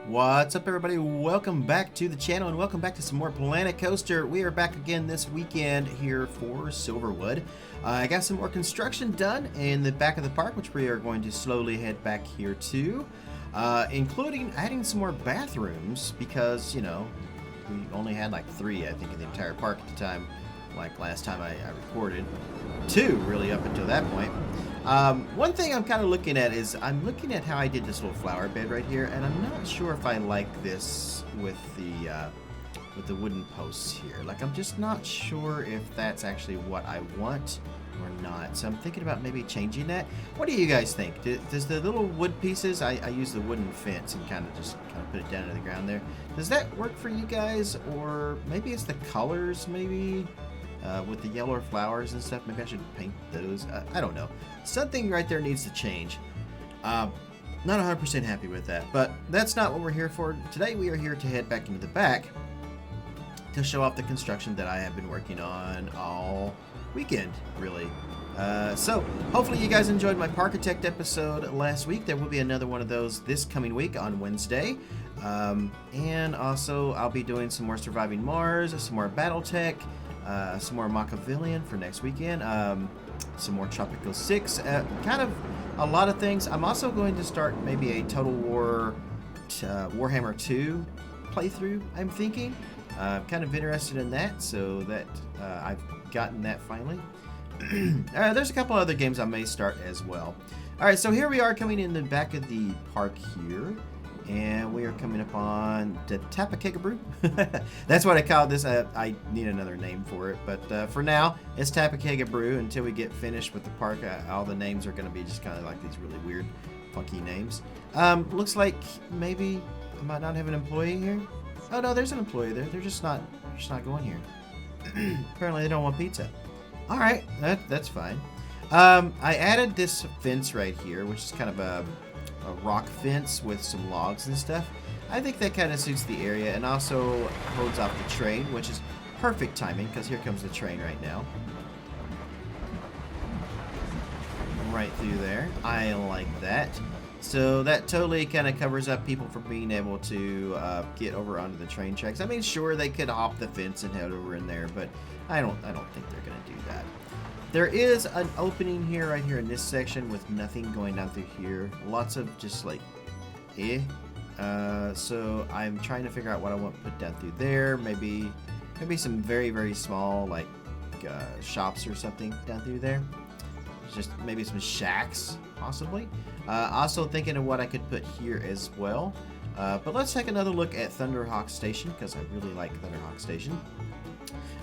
What's up, everybody? Welcome back to the channel and welcome back to some more Planet Coaster. We are back again this weekend here for Silverwood. I got some more construction done in the back of the park, which we are going to slowly head back here to, including adding some more bathrooms because, you know, we only had like 3, I think, in the entire park at the time, like last time I recorded. 2, really, up until that point. One thing I'm kind of looking at is I'm looking at how I did this little flower bed right here, and I'm not sure if I like this with the wooden posts here. Like, I'm just not sure if that's actually what I want or not. So I'm thinking about maybe changing that. What do you guys think? Does the little wood pieces, I use the wooden fence and kind of put it down to the ground there. Does that work for you guys? Or maybe it's the colors, maybe? With the yellow flowers and stuff, maybe I should paint those. I don't know. Something right there needs to change. Not 100% happy with that, but that's not what we're here for. Today we are here to head back into the back to show off the construction that I have been working on all weekend, really. So hopefully you guys enjoyed my Parkitect episode last week. There will be another one of those this coming week on Wednesday. And also I'll be doing some more Surviving Mars, some more Battletech, some more Machiavellian for next weekend, some more Tropical 6, kind of a lot of things. I'm also going to start maybe a Total War Warhammer 2 playthrough, I'm thinking. I'm kind of interested in that, so that I've gotten that finally. There's a couple other games I may start as well. Alright, so here we are coming in the back of the park here. And we are coming up on the Tapakega Brew. That's what I call this. I need another name for it. But for now, it's Tapakega Brew. Until we get finished with the park, all the names are going to be just kind of like these really weird, funky names. Looks like maybe I might not have an employee here. Oh, no, there's an employee there. They're just not going here. Apparently, they don't want pizza. All right, that's fine. I added this fence right here, which is kind of a rock fence with some logs and stuff. I think that kind of suits the area and also holds off the train, which is perfect timing because here comes the train right now. Right through there. I like that. So that totally kind of covers up people from being able to get over onto the train tracks. I mean, sure, they could hop the fence and head over in there, but I don't think they're going to do that. There is an opening here, right here in this section with nothing going down through here. Lots of just like, so I'm trying to figure out what I want to put down through there. Maybe some very, very small like shops or something down through there. Just maybe some shacks, possibly. Also thinking of what I could put here as well. But let's take another look at Thunderhawk Station because I really like Thunderhawk Station.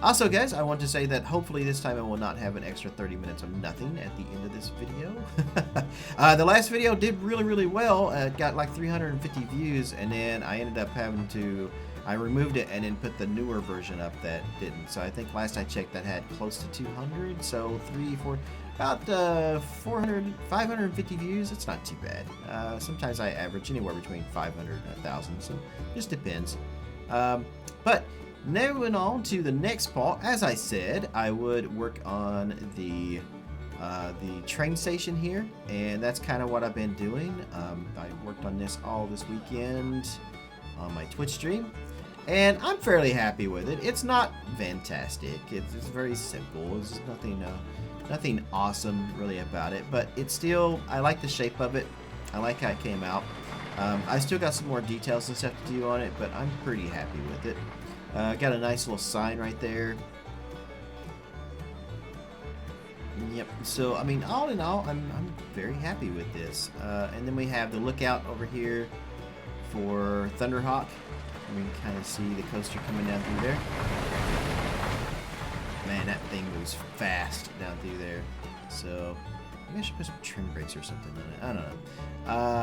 Also, guys, I want to say that hopefully this time I will not have an extra 30 minutes of nothing at the end of this video. The last video did really, really well. It got like 350 views, and then I ended up having to... I removed it and then put the newer version up that didn't. So I think last I checked that had close to 200. So 4... about 550 views. It's not too bad. Sometimes I average anywhere between 500 and 1,000, so it just depends. But moving on to the next part, as I said, I would work on the train station here, and that's kind of what I've been doing. I worked on this all this weekend on my Twitch stream, and I'm fairly happy with it. It's not fantastic. It's very simple. It's nothing awesome really about it, but it's still, I like the shape of it. I like how it came out. I still got some more details and stuff to do on it, but I'm pretty happy with it. Got a nice little sign right there. Yep. So, I mean, all in all, I'm very happy with this. And then we have the lookout over here for Thunderhawk. We can kind of see the coaster coming down through there. Man, that thing moves fast down through there. So maybe I should put some trim brakes or something on it. I don't know.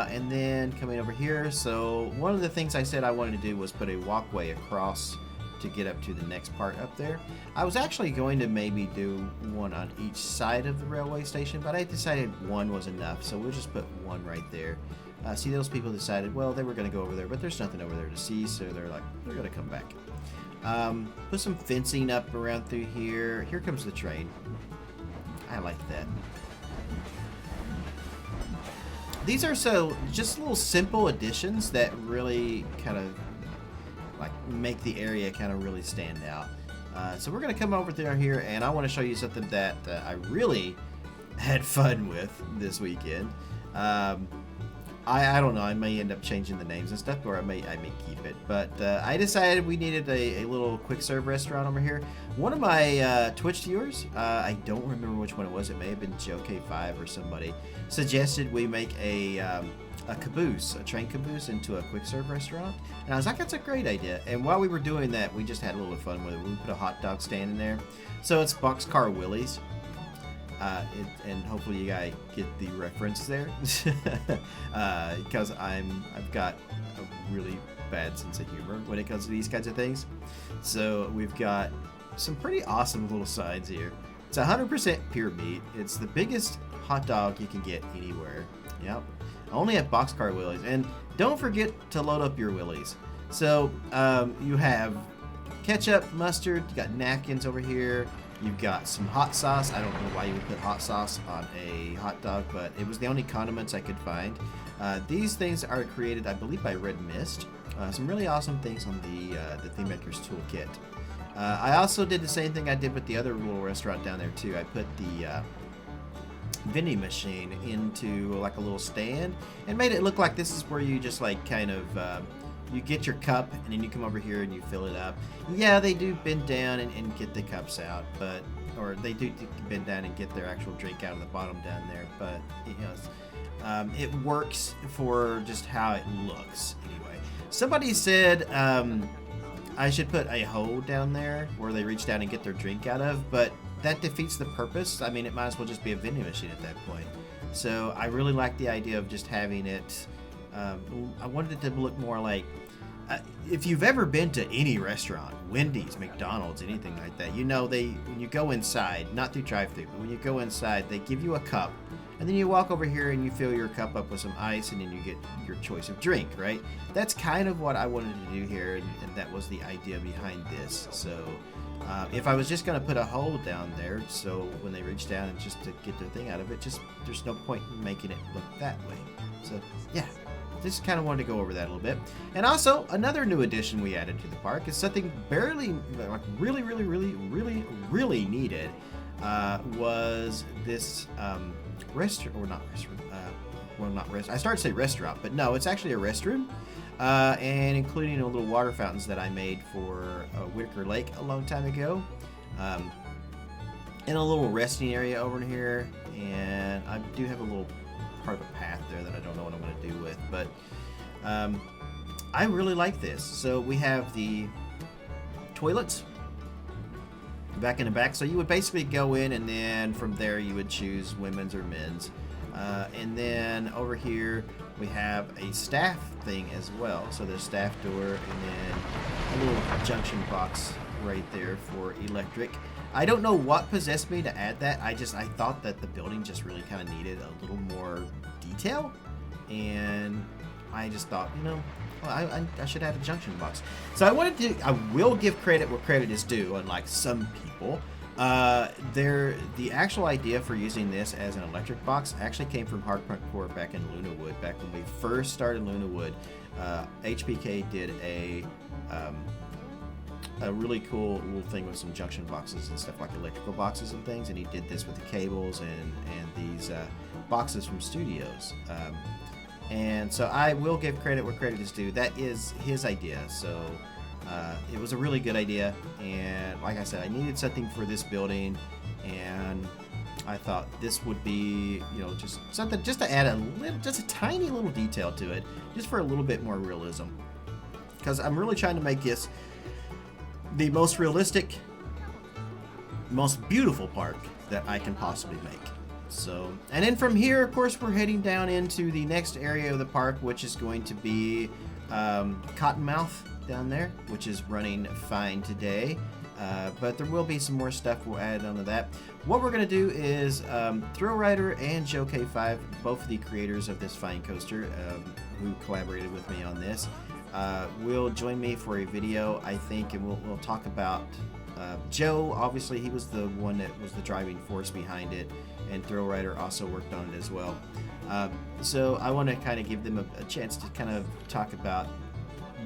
And then coming over here. So one of the things I said I wanted to do was put a walkway across to get up to the next part up there. I was actually going to maybe do one on each side of the railway station, but I decided one was enough. So we'll just put one right there. See, those people decided, well, they were going to go over there, but there's nothing over there to see. So they're like, they're going to come back. Put some fencing up around through here. Here comes the train. I like that. these are just little simple additions that really kind of like make the area kind of really stand out. So we're gonna come over there here, and I want to show you something that I really had fun with this weekend. I don't know, I may end up changing the names and stuff, or I may keep it, but I decided we needed a little quick serve restaurant over here. One of my Twitch viewers, I don't remember which one it was, it may have been JoK5 or somebody, suggested we make a caboose, a train caboose, into a quick serve restaurant, and I was like, that's a great idea. And while we were doing that, we just had a little fun with it. We put a hot dog stand in there, so it's Boxcar Willie's. And hopefully you guys get the reference there, because I've got a really bad sense of humor when it comes to these kinds of things. So we've got some pretty awesome little signs here. It's 100% pure meat. It's the biggest hot dog you can get anywhere. Yep, only at Boxcar Willie's. And don't forget to load up your Willies. So you have ketchup, mustard, you got napkins over here. You've got some hot sauce. I don't know why you would put hot sauce on a hot dog, but it was the only condiments I could find. These things are created, I believe, by Red Mist. Some really awesome things on the Theme Maker's Toolkit. I also did the same thing I did with the other little restaurant down there too. I put the vending machine into like a little stand and made it look like this is where you just like kind of you get your cup, and then you come over here and you fill it up. Yeah, they do bend down and get the cups out, or they do bend down and get their actual drink out of the bottom down there. But you know, it works for just how it looks. Anyway, somebody said I should put a hole down there where they reach down and get their drink out of, but that defeats the purpose. I mean, it might as well just be a vending machine at that point. So I really like the idea of just having it. I wanted it to look more like, if you've ever been to any restaurant, Wendy's, McDonald's, anything like that, you know when you go inside, not through drive-thru, but when you go inside, they give you a cup, and then you walk over here and you fill your cup up with some ice, and then you get your choice of drink, right? That's kind of what I wanted to do here, and that was the idea behind this. So if I was just going to put a hole down there, so when they reach down and just to get their thing out of it, there's no point in making it look that way. So yeah. Just kind of wanted to go over that a little bit. And also, another new addition we added to the park is something really needed, was this restaurant, or not restaurant, I started to say restaurant, but no, it's actually a restroom, and including a little water fountains that I made for Whitaker Lake a long time ago, and a little resting area over in here, and I do have a little part of a path there that I don't know what I'm going to do with, but I really like this. So we have the toilets back in the back, so you would basically go in, and then from there you would choose women's or men's, and then over here we have a staff thing as well. So there's staff door, and then a little junction box right there for electric. I don't know what possessed me to add that. I thought that the building just really kind of needed a little more detail, and I just thought, you know, well, I should add a junction box. So I will give credit where credit is due, unlike some people. The actual idea for using this as an electric box actually came from Hardcore back in Lunawood. Back when we first started Lunawood, HPK did a really cool little thing with some junction boxes and stuff, like electrical boxes and things, and he did this with the cables and these boxes from studios, and so I will give credit where credit is due. That is his idea, so it was a really good idea, and like I said, I needed something for this building, and I thought this would be, you know, just something just to add just a tiny little detail to it, just for a little bit more realism, because I'm really trying to make this the most realistic, most beautiful park that I can possibly make. So, and then from here, of course, we're heading down into the next area of the park, which is going to be Cottonmouth down there, which is running fine today. But there will be some more stuff we'll add onto that. What we're going to do is Thrill Rider and JoK5, both the creators of this fine coaster, who collaborated with me on this, will join me for a video, I think, and we'll talk about Joe, obviously, he was the one that was the driving force behind it, and Thrill Rider also worked on it as well. So I want to kind of give them a chance to kind of talk about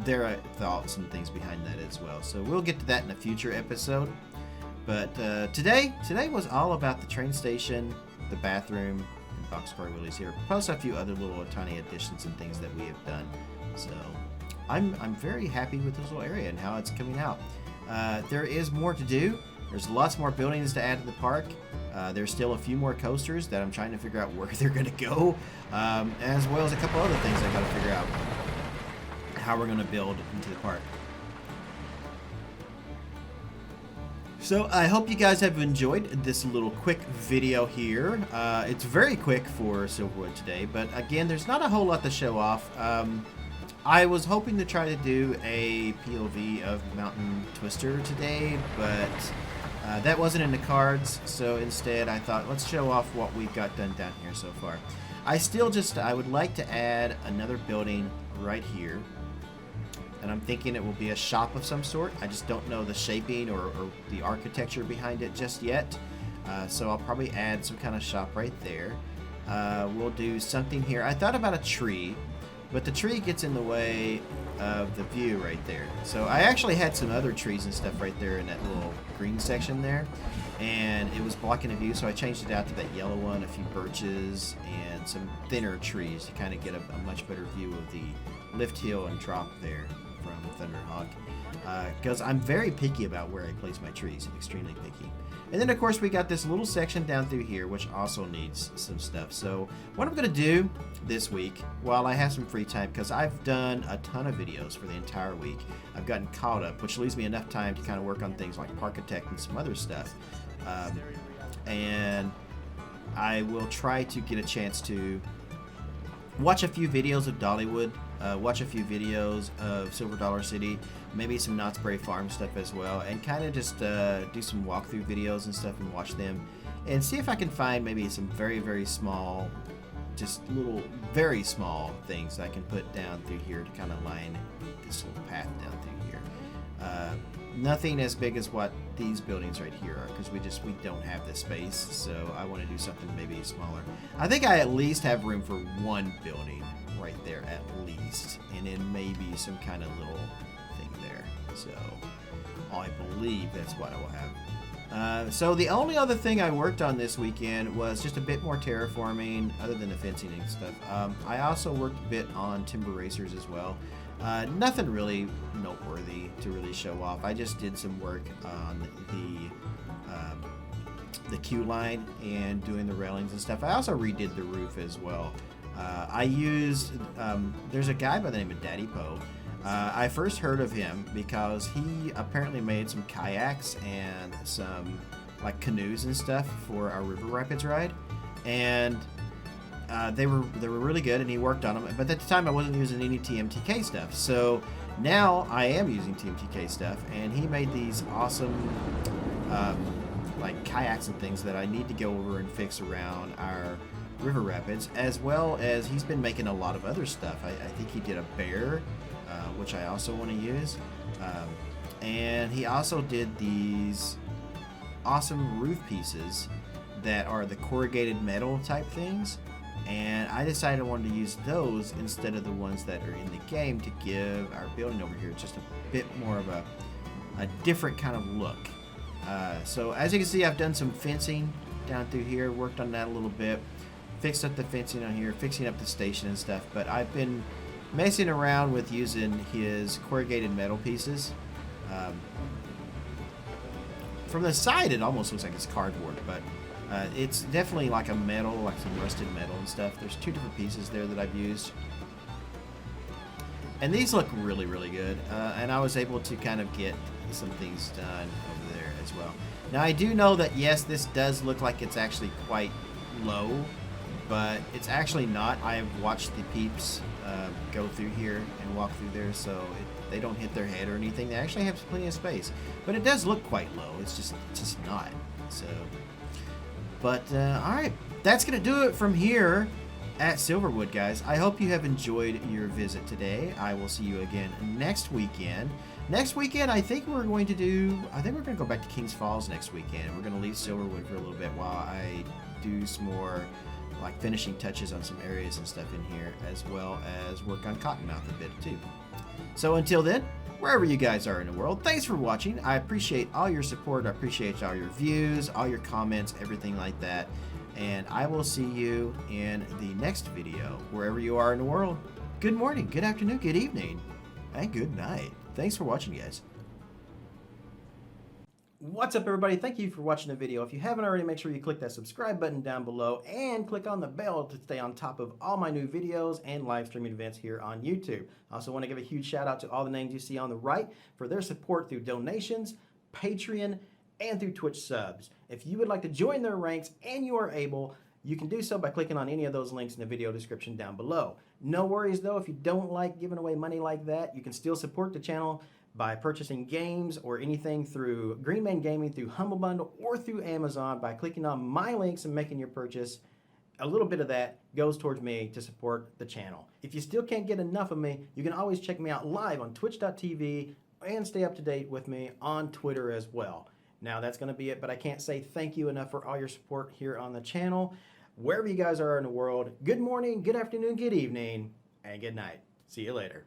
their thoughts and things behind that as well. So we'll get to that in a future episode. But today was all about the train station, the bathroom, and Boxcar Willie's here, plus a few other little tiny additions and things that we have done. So I'm very happy with this little area and how it's coming out. There is more to do. There's lots more buildings to add to the park. There's still a few more coasters that I'm trying to figure out where they're going to go, as well as a couple other things I got to figure out how we're going to build into the park. So I hope you guys have enjoyed this little quick video here. It's very quick for Silverwood today, but again, there's not a whole lot to show off. I was hoping to try to do a POV of Mountain Twister today, but that wasn't in the cards, so instead I thought let's show off what we've got done down here so far. I would like to add another building right here, and I'm thinking it will be a shop of some sort. I just don't know the shaping or the architecture behind it just yet, so I'll probably add some kind of shop right there. We'll do something here. I thought about a tree, but the tree gets in the way of the view right there. So I actually had some other trees and stuff right there in that little green section there, and it was blocking the view, so I changed it out to that yellow one, a few birches, and some thinner trees to kind of get a much better view of the lift hill and drop there from Thunderhawk. Because I'm very picky about where I place my trees, extremely picky. And then of course we got this little section down through here which also needs some stuff. So what I'm going to do this week while I have some free time, because I've done a ton of videos for the entire week, I've gotten caught up, which leaves me enough time to kind of work on things like Parkitect and some other stuff. And I will try to get a chance to watch a few videos of Dollywood, watch a few videos of Silver Dollar City, maybe some Knott's Berry Farm stuff as well, and kind of just do some walkthrough videos and stuff and watch them, and see if I can find maybe some very, very small, just little, very small things that I can put down through here to kind of line this little path down through here. Nothing as big as what these buildings right here are, because we don't have the space, so I want to do something maybe smaller. I think I at least have room for one building right there at least, and then maybe some kind of little thing there. So I believe that's what I will have. So the only other thing I worked on this weekend was just a bit more terraforming, other than the fencing and stuff. I also worked a bit on timber racers as well. Nothing really noteworthy to really show off. I just did some work on the queue line and doing the railings and stuff. I also redid the roof as well. I used, there's a guy by the name of Daddy Poe. I first heard of him because he apparently made some kayaks and some like canoes and stuff for our River Rapids ride, and they were really good, and he worked on them. But at the time, I wasn't using any TMTK stuff, so now I am using TMTK stuff, and he made these awesome like kayaks and things that I need to go over and fix around our River Rapids, as well as he's been making a lot of other stuff. I think he did a bear, which I also want to use, and he also did these awesome roof pieces that are the corrugated metal type things, and I decided I wanted to use those instead of the ones that are in the game to give our building over here just a bit more of a different kind of look. So as you can see, I've done some fencing down through here, worked on that a little bit, fixed up the fencing on here, fixing up the station and stuff, but I've been messing around with using his corrugated metal pieces. From the side it almost looks like it's cardboard, but it's definitely like a metal, like some rusted metal and stuff. There's two different pieces there that I've used, and these look really, really good, and I was able to kind of get some things done over there as well. Now I do know that yes, this does look like it's actually quite low, but it's actually not. I have watched the peeps go through here and walk through there, so they don't hit their head or anything. They actually have plenty of space, but it does look quite low. It's just not. So, but all right, that's gonna do it from here at Silverwood, guys. I hope you have enjoyed your visit today. I will see you again next weekend. Next weekend, I think we're going to go back to Kings Falls next weekend. We're going to leave Silverwood for a little bit while I do some more like finishing touches on some areas and stuff in here, as well as work on Cottonmouth a bit too. So until then, wherever you guys are in the world, thanks for watching. I appreciate all your support. I appreciate all your views, all your comments, everything like that. And I will see you in the next video, wherever you are in the world. Good morning, good afternoon, good evening, and good night. Thanks for watching, guys. What's up, everybody? Thank you for watching the video. If you haven't already, make sure you click that subscribe button down below and click on the bell to stay on top of all my new videos and live streaming events here on YouTube. I also want to give a huge shout out to all the names you see on the right for their support through donations, Patreon, and through Twitch subs. If you would like to join their ranks and you are able, you can do so by clicking on any of those links in the video description down below. No worries though, if you don't like giving away money like that, you can still support the channel by purchasing games or anything through Greenman Gaming, through Humble Bundle, or through Amazon by clicking on my links and making your purchase. A little bit of that goes towards me to support the channel. If you still can't get enough of me, you can always check me out live on twitch.tv and stay up to date with me on Twitter as well. Now that's going to be it, but I can't say thank you enough for all your support here on the channel. Wherever you guys are in the world, good morning, good afternoon, good evening, and good night. See you later.